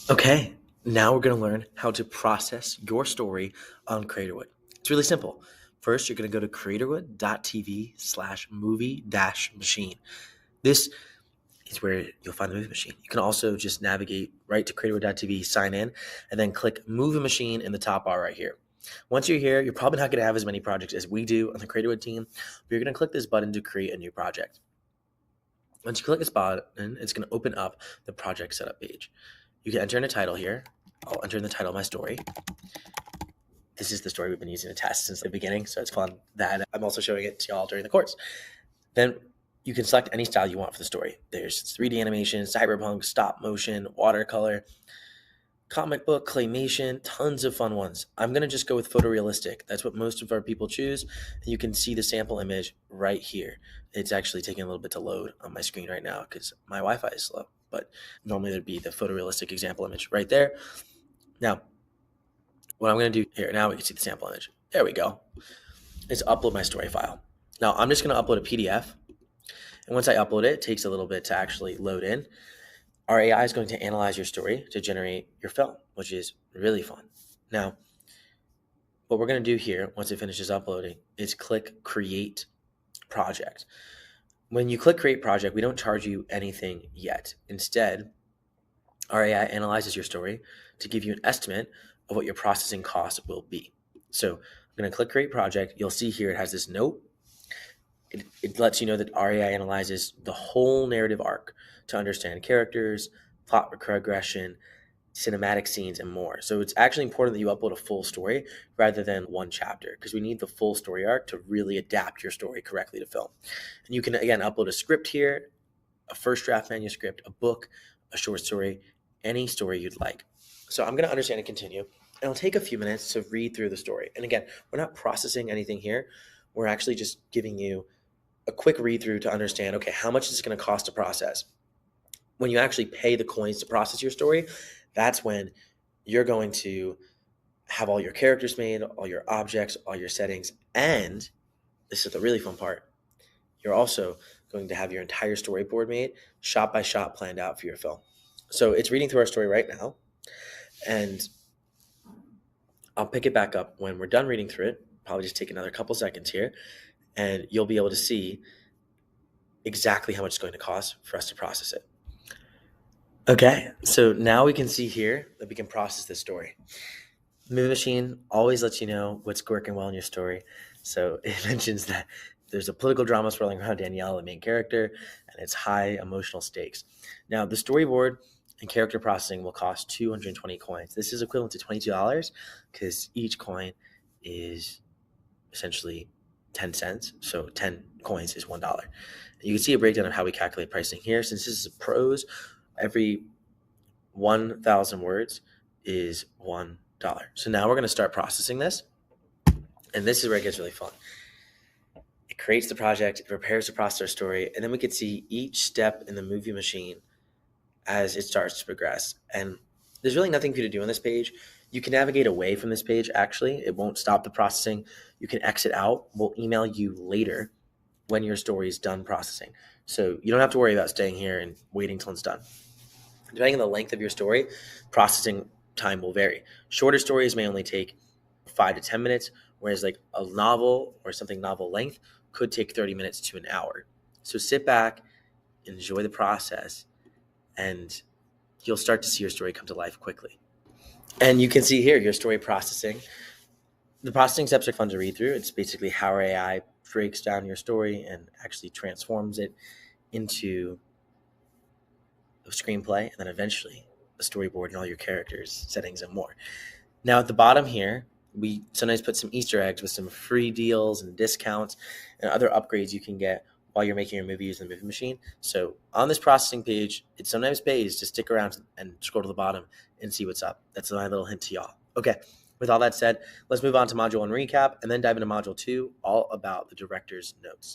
Okay, now we're going to learn how to process your story on Creatorwood. It's really simple. First, you're going to go to creatorwood.tv/movie-machine. This is where you'll find the movie machine. You can also just navigate right to creatorwood.tv, sign in, and then click movie machine in the top bar right here. Once you're here, you're probably not going to have as many projects as we do on the Creatorwood team, but you're going to click this button to create a new project. Once you click this button, it's going to open up the project setup page. You can enter in a title here. I'll enter in the title of my story. This is the story we've been using to test since the beginning, so it's fun that I'm also showing it to y'all during the course. Then you can select any style you want for the story. There's 3D animation, cyberpunk, stop motion, watercolor, comic book, claymation, tons of fun ones. I'm going to just go with photorealistic. That's what most of our people choose. And you can see the sample image right here. It's actually taking a little bit to load on my screen right now because my Wi-Fi is slow, but normally there'd be the photorealistic example image right there. Now, what I'm going to do here, now we can see the sample image. There we go. Is upload my story file. Now, I'm just going to upload a PDF. And once I upload it, it takes a little bit to actually load in. Our AI is going to analyze your story to generate your film, which is really fun. Now, what we're going to do here, once it finishes uploading, is click Create Project. When you click Create Project, we don't charge you anything yet. Instead, our AI analyzes your story to give you an estimate of what your processing costs will be. So I'm going to click Create Project. You'll see here it has this note. It lets you know that our AI analyzes the whole narrative arc to understand characters, plot progression, cinematic scenes, and more. So it's actually important that you upload a full story rather than one chapter because we need the full story arc to really adapt your story correctly to film. And you can, again, upload a script here, a first draft manuscript, a book, a short story, any story you'd like. So I'm going to understand and continue. And it'll take a few minutes to read through the story. And again, we're not processing anything here. We're actually just giving you a quick read through to understand, okay, how much is it going to cost to process? When you actually pay the coins to process your story, that's when you're going to have all your characters made, all your objects, all your settings, and this is the really fun part. You're also going to have your entire storyboard made, shot by shot, planned out for your film. So it's reading through our story right now, and I'll pick it back up when we're done reading through it. Probably just take another couple seconds here, and you'll be able to see exactly how much it's going to cost for us to process it. Okay, so now we can see here that we can process this story. The movie machine always lets you know what's working well in your story. So it mentions that there's a political drama swirling around Danielle, the main character, and it's high emotional stakes. Now, the storyboard and character processing will cost 220 coins. This is equivalent to $22 because each coin is essentially 10 cents. So 10 coins is $1. You can see a breakdown of how we calculate pricing here. Since this is prose, every 1,000 words is $1. So now we're going to start processing this. And this is where it gets really fun. It creates the project, it prepares to process our story, and then we can see each step in the movie machine as it starts to progress. And there's really nothing for you to do on this page. You can navigate away from this page, actually. It won't stop the processing. You can exit out. We'll email you later when your story is done processing. So you don't have to worry about staying here and waiting till it's done. Depending on the length of your story, processing time will vary. Shorter stories may only take 5 to 10 minutes, whereas like a novel or something novel length could take 30 minutes to an hour. So sit back, enjoy the process, and you'll start to see your story come to life quickly. And you can see here your story processing. The processing steps are fun to read through. It's basically how our AI breaks down your story and actually transforms it into a screenplay and then eventually a storyboard and all your characters, settings, and more. Now at the bottom here, we sometimes put some Easter eggs with some free deals and discounts and other upgrades you can get while you're making your movie using the movie machine. So on this processing page, it sometimes pays to stick around and scroll to the bottom and see what's up. That's my little hint to y'all. Okay, with all that said, let's move on to Module 1 recap and then dive into Module 2, all about the director's notes.